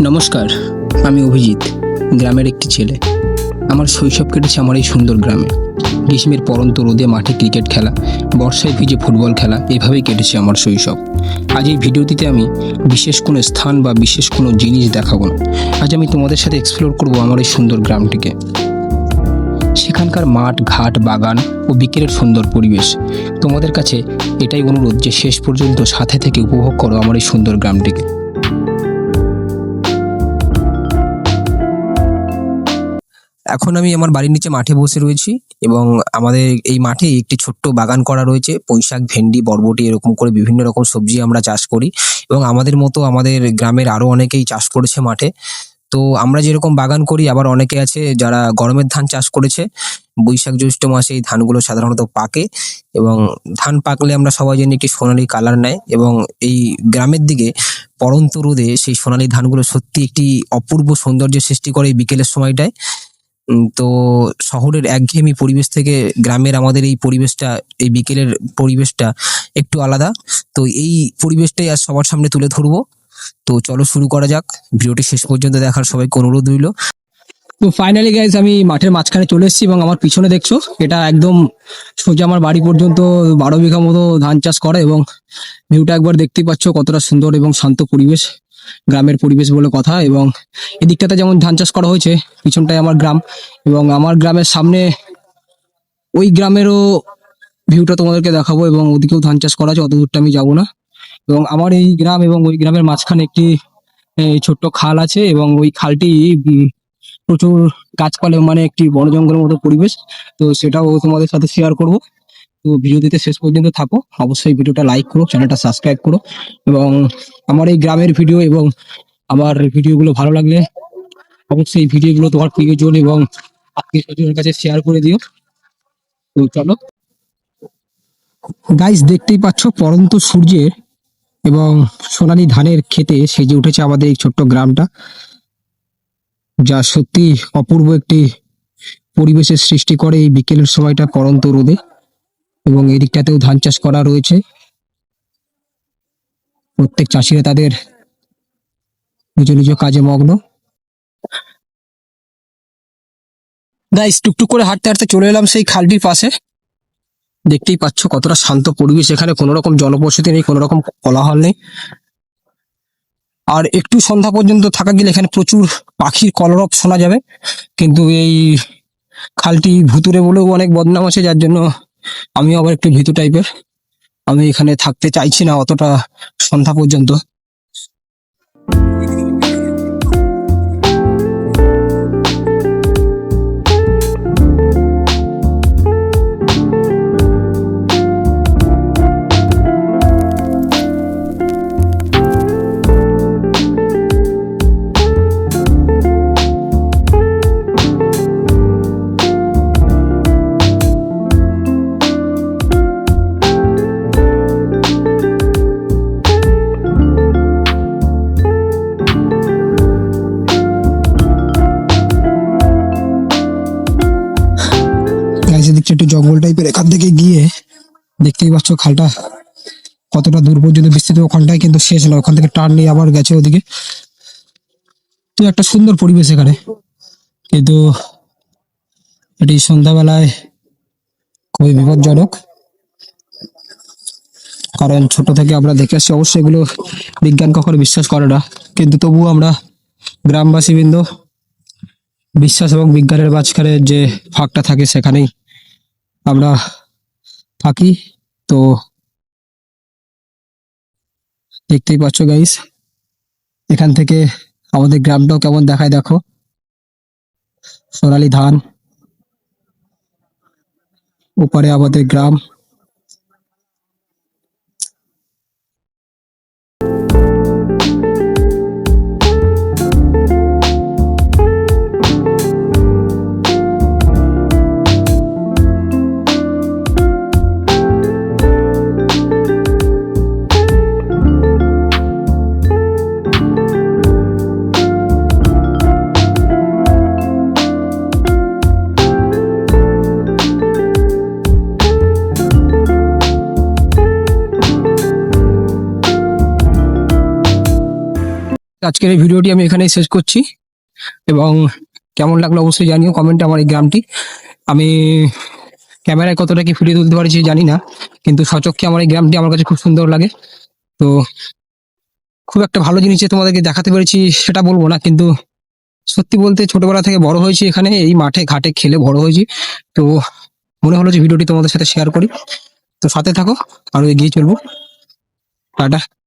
নমস্কার, আমি অভিজিৎ, গ্রামের একটি ছেলে। আমার শৈশব কেটেছে আমার এই সুন্দর গ্রামে। গ্রীষ্মের পরন্ত রোদে মাঠে ক্রিকেট খেলা, বর্ষায় ভিজে ফুটবল খেলা, এভাবেই কেটেছে আমার শৈশব। আজ এই ভিডিওটিতে আমি বিশেষ কোনো স্থান বা বিশেষ কোনো জিনিস দেখাবো না। আজ আমি তোমাদের সাথে এক্সপ্লোর করব আমার এই সুন্দর গ্রামটিকে, সেখানকার মাঠ, ঘাট, বাগান ও বিকেলের সুন্দর পরিবেশ। তোমাদের কাছে এটাই অনুরোধ যে শেষ পর্যন্ত সাথে থেকে উপভোগ করো আমার এই সুন্দর গ্রামটিকে। এখন আমি আমার বাড়ির নিচে মাঠে বসে রয়েছি এবং আমাদের এই মাঠে একটি ছোট্ট বাগান করা রয়েছে। পুঁইশাক, ভেন্ডি, বরবটি এরকম করে বিভিন্ন রকম সবজি আমরা চাষ করি এবং আমাদের মতো আমাদের গ্রামের আরও অনেকেই চাষ করেছে মাঠে। তো আমরা যেরকম বাগান করি, আবার অনেকে আছে যারা গরমের ধান চাষ করেছে। বৈশাখ জ্যৈষ্ঠ মাসে এই ধানগুলো সাধারণত পাকে এবং ধান পাকলে আমরা সবাই জানি একটি সোনালী কালার নেয় এবং এই গ্রামের দিকে পড়ন্ত রোদে সেই সোনালী ধানগুলো সত্যি একটি অপূর্ব সৌন্দর্য সৃষ্টি করে এই বিকেলের সময়টায়। তো শহরের একঘেয়েমি পরিবেশ থেকে গ্রামের আমাদের এই পরিবেশটা, এই বিকেলের পরিবেশটা একটু আলাদা। তো এই পরিবেশটাই আজ সবার সামনে তুলে ধরবো। তো চলো শুরু করা যাক। ভিডিওটি শেষ পর্যন্ত দেখার সবাইকে অনুরোধ রইল। তো ফাইনালি গাইজ, আমি মাঠের মাঝখানে চলে এসেছি এবং আমার পিছনে দেখছো, এটা একদম সোজা আমার বাড়ি পর্যন্ত 12 বিঘা মতো ধান চাষ করে এবং ভিউটা একবার দেখতেই পাচ্ছ কতটা সুন্দর এবং শান্ত পরিবেশ, গ্রামের পরিবেশ বলে কথা। এবং এদিকটাতে যেমন ধান চাষ করা হয়েছে, পিছনটায় আমার গ্রাম এবং আমার গ্রামের সামনে ওই গ্রামেরও ভিউটা তোমাদেরকে দেখাবো এবং ওদিকেও ধান চাষ করা আছে, অত দূরটা আমি যাবো না। এবং আমার এই গ্রাম এবং ওই গ্রামের মাঝখানে একটি ছোট্ট খাল আছে এবং ওই খালটি প্রচুর গাছপালা, মানে একটি বন জঙ্গলের মতো পরিবেশ। তো সেটাও তোমাদের সাথে শেয়ার করব। তো ভিডিওটিতে শেষ পর্যন্ত থাকো। অবশ্যই ভিডিওটা লাইক করো, চ্যানেলটা সাবস্ক্রাইব করো এবং আমার এই গ্রামের ভিডিও এবং আমার ভিডিওগুলো ভালো লাগলে অবশ্যই এই ভিডিওগুলো তোমার প্রিয়জন এবং আত্মীয় স্বজনের কাছে শেয়ার করে দিও। তো চলো গাইস, দেখতেই পাচ্ছ পরন্ত সূর্যের এবং সোনালী ধানের খেতে সেজে উঠেছে আমাদের এই ছোট্ট গ্রামটা, যা সত্যি অপূর্ব একটি পরিবেশের সৃষ্টি করে এই বিকেলের সময়টা পরন্ত রোদে। এবং এদিকটাতেও ধান চাষ করা রয়েছে। প্রত্যেক চাষিরা তাদের নিজ নিজ কাজে মগ্ন। গাইস, টুকটুক করে হাঁটতে হাঁটতে চলে এলাম সেই খালটির পাশে। দেখতেই পাচ্ছ কতটা শান্ত পরিবেশ, এখানে কোনো রকম জনবসতি নেই, কোনো রকম কোলাহল নেই। আর একটু সন্ধ্যা পর্যন্ত থাকা গেলে এখানে প্রচুর পাখির কলরব শোনা যাবে। কিন্তু এই খালটি ভুতুরে বলেও অনেক বদনাম আছে, যার জন্য আমিও আবার একটু ভীতু টাইপের। আমি এখানে থাকতে চাইছি না অতটা সন্ধ্যা পর্যন্ত। দেখছি একটু জঙ্গল টাইপের, এখান থেকে গিয়ে দেখতেই পাচ্ছ খালটা কতটা দূর পর্যন্ত বিস্তৃত। ওখানটায় কিন্তু শেষ না, ওখান থেকে টার্ন নিয়ে আবার গেছে ওদিকে। তো একটা সুন্দর পরিবেশ এখানে, কিন্তু এটি সন্ধ্যাবেলায় খুবই বিপজ্জনক, কারণ ছোট থেকে আমরা দেখে আসছি। অবশ্যই এগুলো বিজ্ঞান কখনো বিশ্বাস করে না, কিন্তু তবুও আমরা গ্রামবাসী বৃন্দ বিশ্বাস এবং বিজ্ঞানের মাঝখানে যে ফাঁকটা থাকে সেখানেই আমরা থাকি। তো দেখতেই পাচ্ছ গাইস, এখান থেকে আমাদের গ্রামটাও কেমন দেখায় দেখো। সোনালী ধান, উপরে আমাদের গ্রাম। আজকের এই ভিডিওটি আমি এখানেই শেষ করছি, এবং কেমন লাগলো অবশ্যই জানিও কমেন্টে আমার এই গ্রামটি। আমি ক্যামেরায় কতটা কি ফুটিয়ে তুলতে পারছি জানি না, কিন্তু সচক্ষে আমার এই গ্রামটি আমার কাছে খুব সুন্দর লাগে। তো খুব একটা ভালো জিনিস যে তোমাদেরকে দেখাতে পেরেছি সেটা বলবো না, কিন্তু সত্যি বলতে ছোটবেলা থেকে বড় হয়েছি এখানে, এই মাঠে ঘাটে খেলে বড় হয়েছি। তো মনে হলো যে ভিডিওটি তোমাদের সাথে শেয়ার করি। তো সাথে থাকো, আরো এগিয়ে চলবো। টাটা।